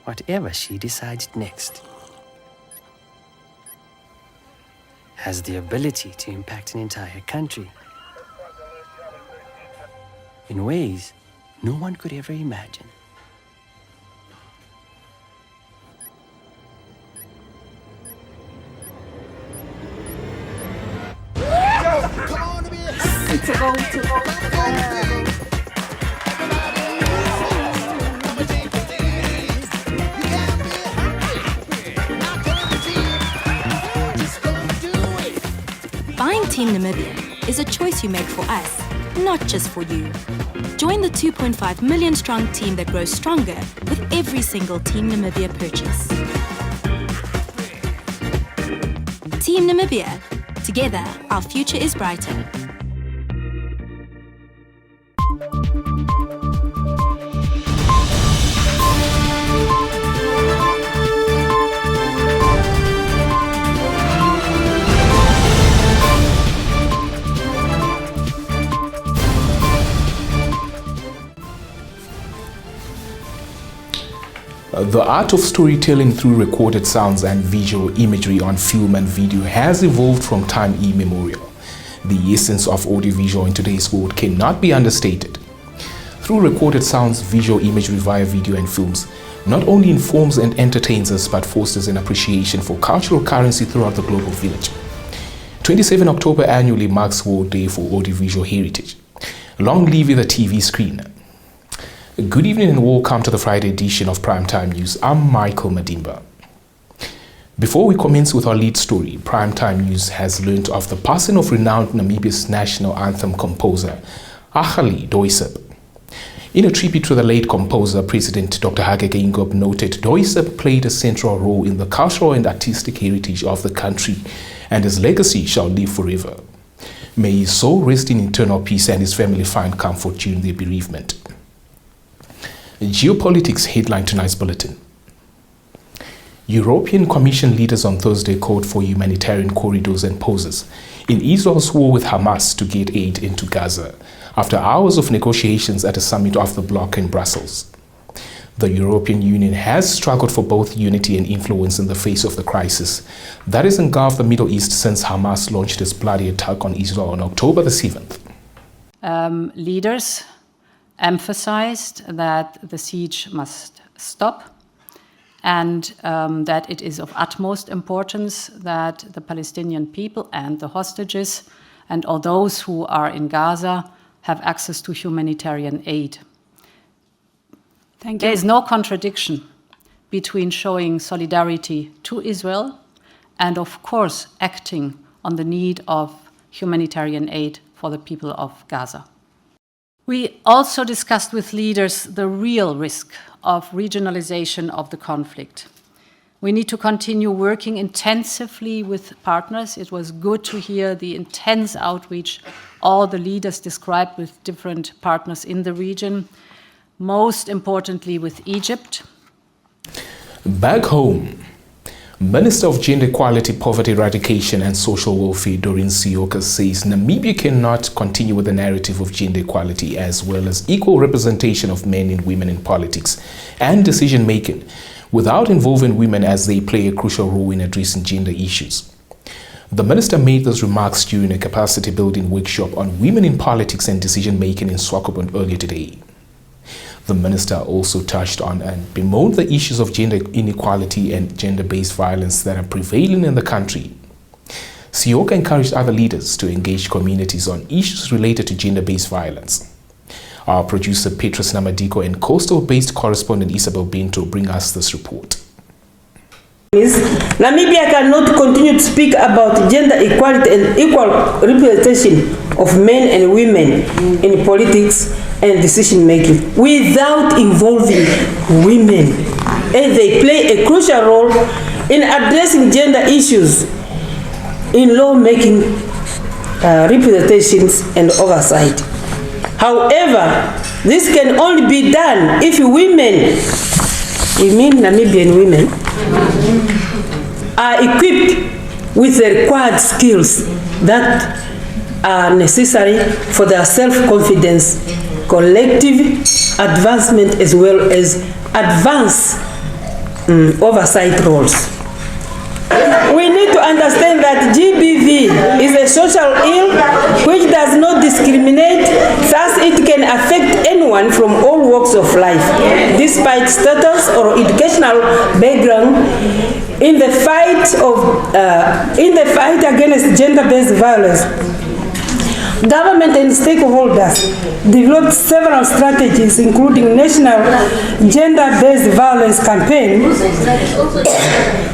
whatever she decides next. Has the ability to impact an entire country in ways no one could ever imagine. Buying Team Namibia is a choice you make for us, not just for you. Join the 2.5 million strong team that grows stronger with every single Team Namibia purchase. Team Namibia. Together, our future is brighter. The art of storytelling through recorded sounds and visual imagery on film and video has evolved from time immemorial. The essence of audiovisual in today's world cannot be understated. Through recorded sounds, visual imagery via video and films not only informs and entertains us but fosters an appreciation for cultural currency throughout the global village. 27 October annually marks World Day for Audiovisual Heritage. Long live the TV screen. Good evening and welcome to the Friday edition of Primetime News. I'm Michael Madimba. Before we commence with our lead story, Primetime News has learned of the passing of renowned Namibia's national anthem composer, Achali Doiseb. In a tribute to the late composer, President Dr. Hage Geingob noted Doiseb played a central role in the cultural and artistic heritage of the country, and his legacy shall live forever. May his soul rest in eternal peace and his family find comfort during their bereavement. Geopolitics headline tonight's bulletin. European Commission leaders on Thursday called for humanitarian corridors and pauses in Israel's war with Hamas to get aid into Gaza after hours of negotiations at a summit of the bloc in Brussels. The European Union has struggled for both unity and influence in the face of the crisis that has engulfed the Middle East since Hamas launched its bloody attack on Israel on October the 7th. Leaders emphasized that the siege must stop and that it is of utmost importance that the Palestinian people and the hostages and all those who are in Gaza have access to humanitarian aid. There is no contradiction between showing solidarity to Israel and, of course, acting on the need of humanitarian aid for the people of Gaza. We also discussed with leaders the real risk of regionalization of the conflict. We need to continue working intensively with partners. It was good to hear the intense outreach all the leaders described with different partners in the region, most importantly with Egypt. Back home, Minister of Gender Equality, Poverty Eradication and Social Welfare, Doreen Sioka, says Namibia cannot continue with the narrative of gender equality as well as equal representation of men and women in politics and decision-making without involving women as they play a crucial role in addressing gender issues. The minister made those remarks during a capacity-building workshop on women in politics and decision-making in Swakopmund earlier today. The minister also touched on and bemoaned the issues of gender inequality and gender-based violence that are prevailing in the country. Sioka encouraged other leaders to engage communities on issues related to gender-based violence. Our producer Petrus Namadiko and coastal-based correspondent Isabel Bento bring us this report. Namibia cannot continue to speak about gender equality and equal representation of men and women in politics and decision making without involving women, and they play a crucial role in addressing gender issues in law-making, representations and oversight. However, this can only be done if women, we mean Namibian women, are equipped with the required skills that are necessary for their self-confidence, collective advancement, as well as advance oversight roles. We need to understand that GBV is a social ill which does not discriminate, thus it can affect anyone from all walks of life, despite status or educational background. In the fight against gender-based violence, government and stakeholders developed several strategies, including National Gender-Based Violence Campaign,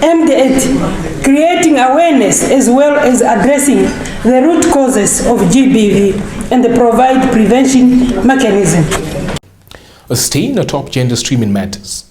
aimed at creating awareness as well as addressing the root causes of GBV and provide prevention mechanism. Staying atop gender streaming matters,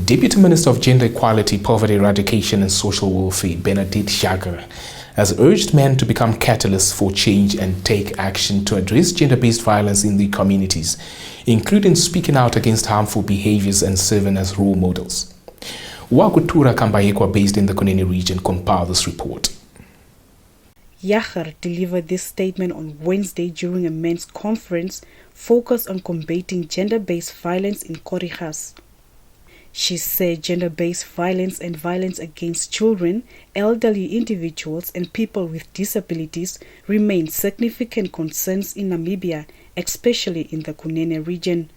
Deputy Minister of Gender Equality, Poverty Eradication and Social Welfare, Bernadette Jager, has urged men to become catalysts for change and take action to address gender-based violence in their communities, including speaking out against harmful behaviors and serving as role models. Wakutura Kambayekwa, based in the Kunene region, compiled this report. Jager delivered this statement on Wednesday during a men's conference focused on combating gender-based violence in Korigas. She said gender-based violence and violence against children, elderly individuals and people with disabilities remain significant concerns in Namibia, especially in the Kunene region.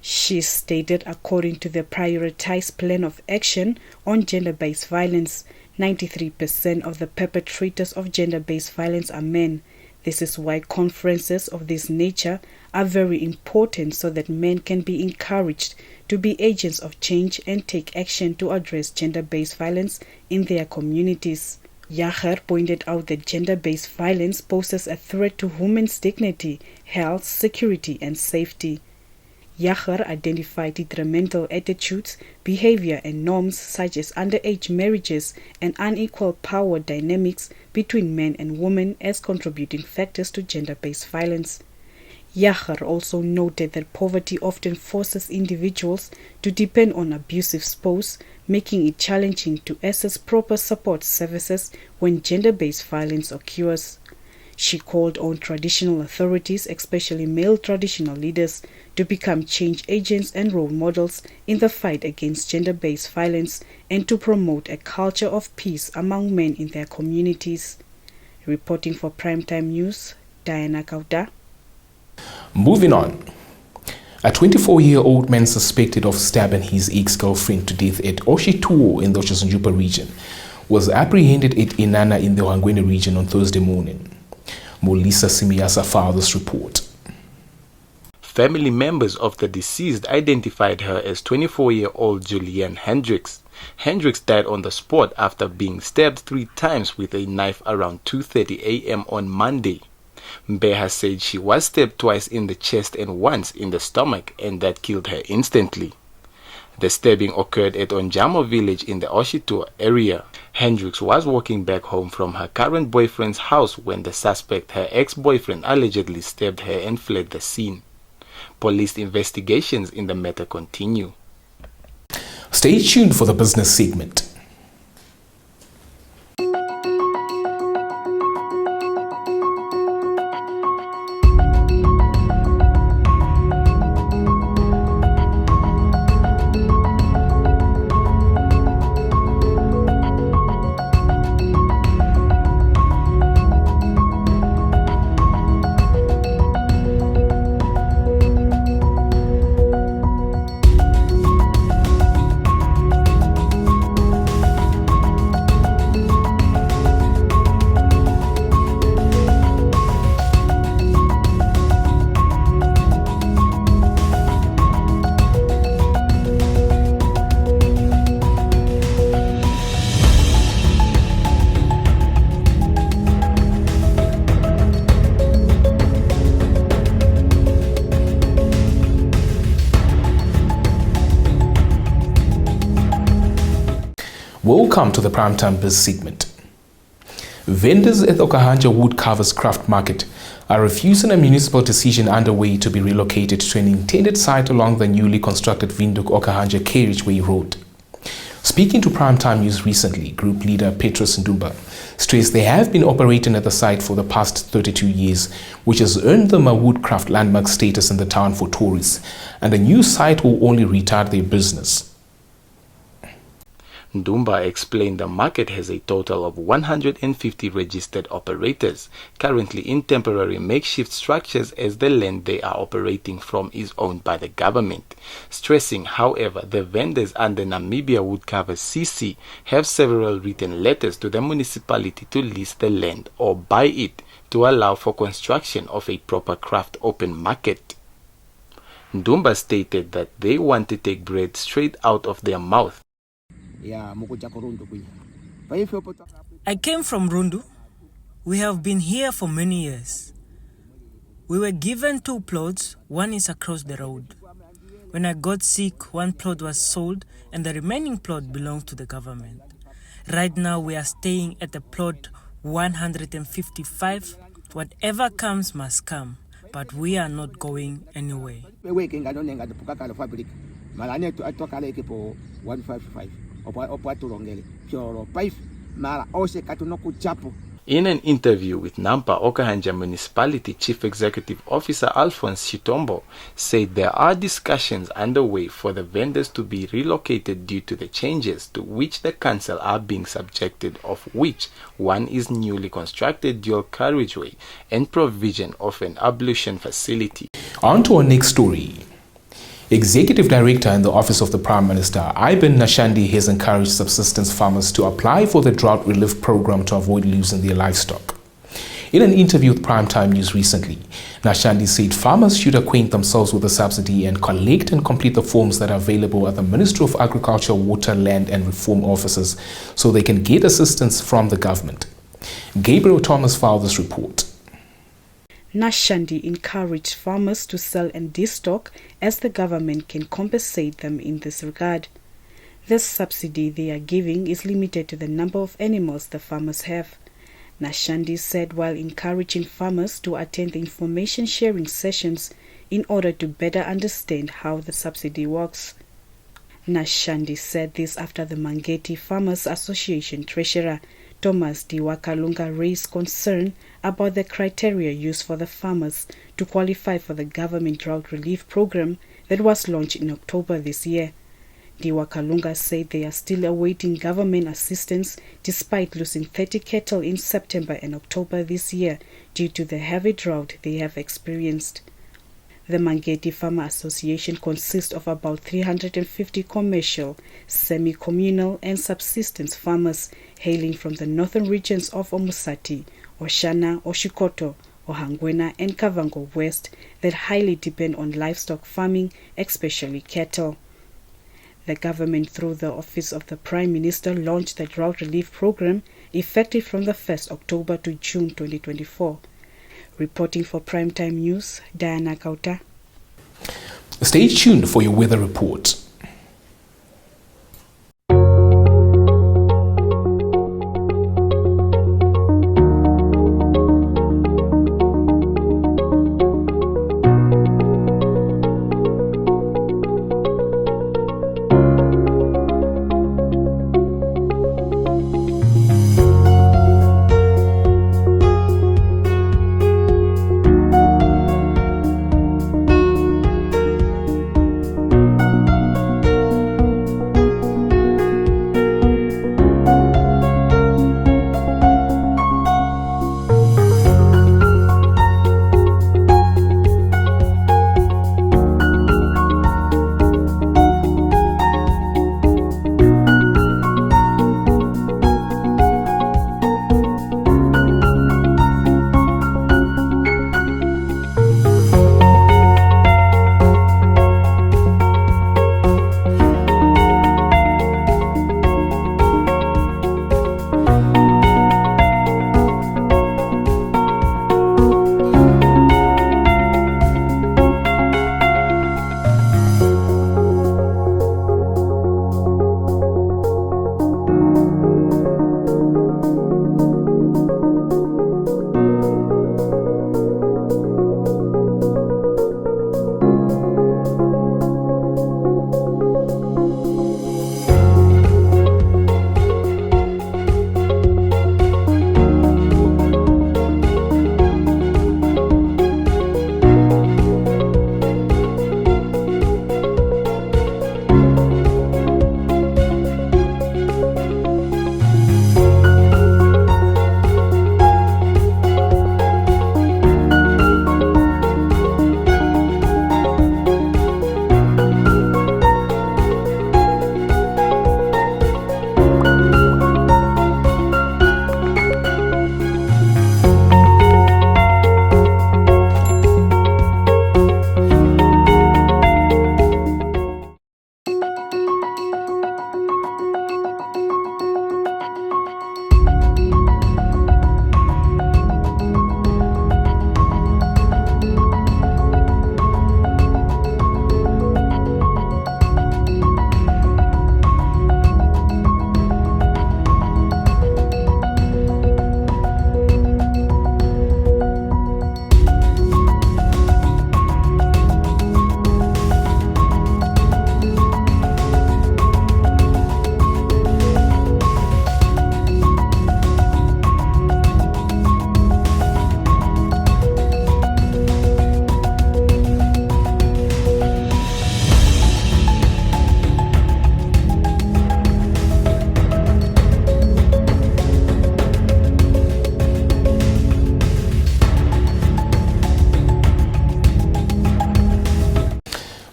She stated according to the prioritized plan of action on gender-based violence, 93% of the perpetrators of gender-based violence are men. This is why conferences of this nature are very important so that men can be encouraged to be agents of change and take action to address gender-based violence in their communities. Jager pointed out that gender-based violence poses a threat to women's dignity, health, security and safety. Jager identified detrimental attitudes, behavior and norms such as underage marriages and unequal power dynamics between men and women as contributing factors to gender-based violence. Jager also noted that poverty often forces individuals to depend on abusive spouse, making it challenging to access proper support services when gender-based violence occurs. She called on traditional authorities, especially male traditional leaders, to become change agents and role models in the fight against gender-based violence and to promote a culture of peace among men in their communities. Reporting for Primetime News, Diana Kauta. Moving on. A 24-year-old man suspected of stabbing his ex-girlfriend to death at Oshituo in the Chisunjupa region was apprehended at Inana in the Hangwene region on Thursday morning. Molisa Simiasa filed this report. Family members of the deceased identified her as 24-year-old Julianne Hendricks. Hendricks died on the spot after being stabbed 3 times with a knife around 2:30 a.m. on Monday. Mbeha said she was stabbed twice in the chest and once in the stomach, and that killed her instantly. The stabbing occurred at Onjamo village in the Oshituo area. Hendricks was walking back home from her current boyfriend's house when the suspect, her ex-boyfriend, allegedly stabbed her and fled the scene. Police investigations in the matter continue. Stay tuned for the business segment. Welcome to the Primetime Biz segment. Vendors at the Okahanja Wood Carvers Craft Market are refusing a municipal decision underway to be relocated to an intended site along the newly constructed Windhoek Okahanja Carriageway Road. Speaking to Primetime News recently, group leader Petrus Ndumba stressed they have been operating at the site for the past 32 years, which has earned them a woodcraft landmark status in the town for tourists, and a new site will only retard their business. Ndumba explained the market has a total of 150 registered operators, currently in temporary makeshift structures as the land they are operating from is owned by the government. Stressing, however, the vendors under Namibia Wood Cover CC have several written letters to the municipality to lease the land or buy it to allow for construction of a proper craft open market. Ndumba stated that they want to take bread straight out of their mouth. I came from Rundu. We have been here for many years. We were given 2 plots, one is across the road. When I got sick, 1 plot was sold and the remaining plot belonged to the government. Right now we are staying at the plot 155. Whatever comes must come, but we are not going anywhere. In an interview with Nampa, Okahanja Municipality Chief Executive Officer Alphonse Chitombo said there are discussions underway for the vendors to be relocated due to the changes to which the council are being subjected, of which one is newly constructed dual carriageway and provision of an ablution facility. On to our next story. Executive Director in the Office of the Prime Minister, Iben Nashandi, has encouraged subsistence farmers to apply for the drought relief program to avoid losing their livestock. In an interview with Primetime News recently, Nashandi said farmers should acquaint themselves with the subsidy and collect and complete the forms that are available at the Ministry of Agriculture, Water, Land and Reform offices so they can get assistance from the government. Gabriel Thomas filed this report. Nashandi encouraged farmers to sell and destock as the government can compensate them in this regard. The subsidy they are giving is limited to the number of animals the farmers have. Nashandi said while encouraging farmers to attend the information sharing sessions in order to better understand how the subsidy works. Nashandi said this after the Mangeti Farmers Association Treasurer Thomas Diwakalunga raised concern about the criteria used for the farmers to qualify for the government drought relief program that was launched in October this year. Diwakalunga said they are still awaiting government assistance despite losing 30 cattle in September and October this year due to the heavy drought they have experienced. The Mangeti Farmer Association consists of about 350 commercial, semi-communal and subsistence farmers hailing from the northern regions of Omusati, Oshana, Oshikoto, Ohangwena and Kavango West that highly depend on livestock farming, especially cattle. The government through the Office of the Prime Minister launched the drought relief program effective from the 1st October to June 2024. Reporting for Primetime News, Diana Kauta. Stay tuned for your weather report.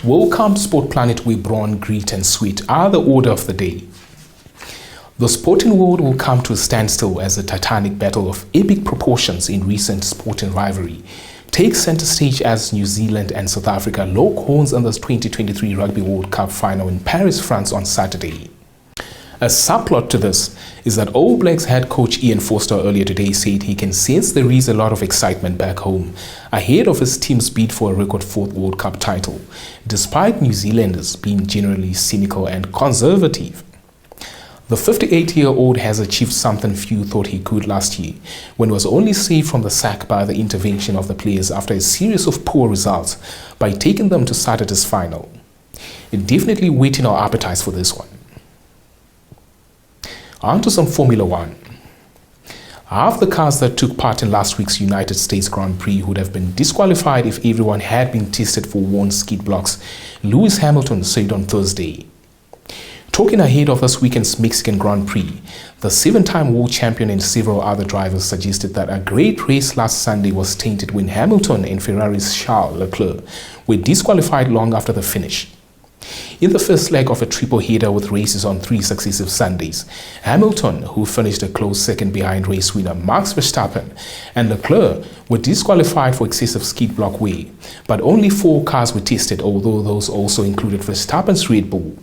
Welcome to Sport Planet, where brawn, grit and sweat are the order of the day. The sporting world will come to a standstill as the titanic battle of epic proportions in recent sporting rivalry takes center stage as New Zealand and South Africa lock horns in the 2023 Rugby World Cup final in Paris, France on Saturday. A subplot to this is that All Blacks head coach Ian Foster earlier today said he can sense there is a lot of excitement back home ahead of his team's bid for a record 4th World Cup title, despite New Zealanders being generally cynical and conservative. The 58-year-old has achieved something few thought he could last year, when he was only saved from the sack by the intervention of the players after a series of poor results by taking them to Saturday's final. Definitely whetting our appetites for this one. On to some Formula One. Half the cars that took part in last week's United States Grand Prix would have been disqualified if everyone had been tested for worn skid blocks, Lewis Hamilton said on Thursday. Talking ahead of this weekend's Mexican Grand Prix, the 7-time world champion and several other drivers suggested that a great race last Sunday was tainted when Hamilton and Ferrari's Charles Leclerc were disqualified long after the finish. In the first leg of a triple header with races on 3 successive Sundays, Hamilton, who finished a close second behind race winner Max Verstappen, and Leclerc were disqualified for excessive skid block wear, but only 4 cars were tested, although those also included Verstappen's Red Bull.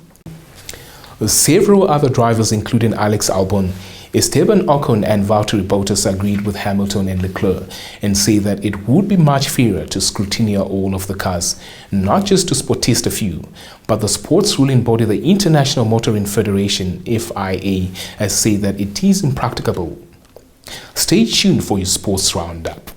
Several other drivers, including Alex Albon, Esteban Ocon and Valtteri Bottas, agreed with Hamilton and Leclerc and say that it would be much fairer to scrutinize all of the cars, not just to spot test a few, but the sports ruling body, the International Motoring Federation, FIA, has said that it is impracticable. Stay tuned for your sports roundup.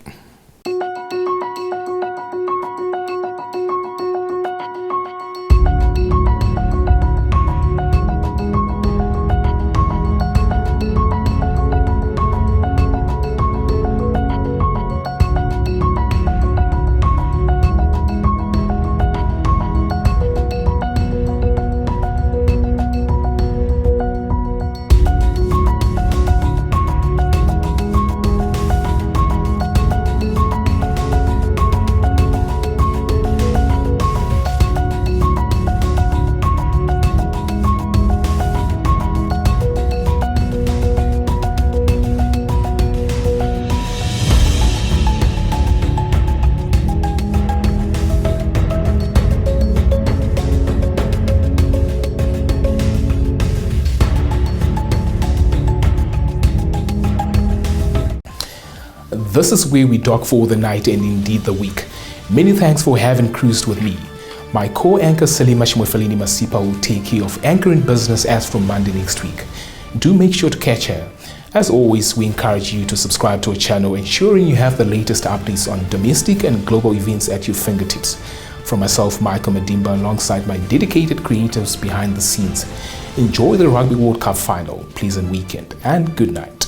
This is where we dock for the night and indeed the week. Many thanks for having cruised with me. My co-anchor Salima Shmwefalini Masipa will take care of anchoring business as from Monday next week. Do make sure to catch her. As always, we encourage you to subscribe to our channel, ensuring you have the latest updates on domestic and global events at your fingertips. From myself, Michael Madimba, alongside my dedicated creatives behind the scenes. Enjoy the Rugby World Cup final, pleasant weekend, and good night.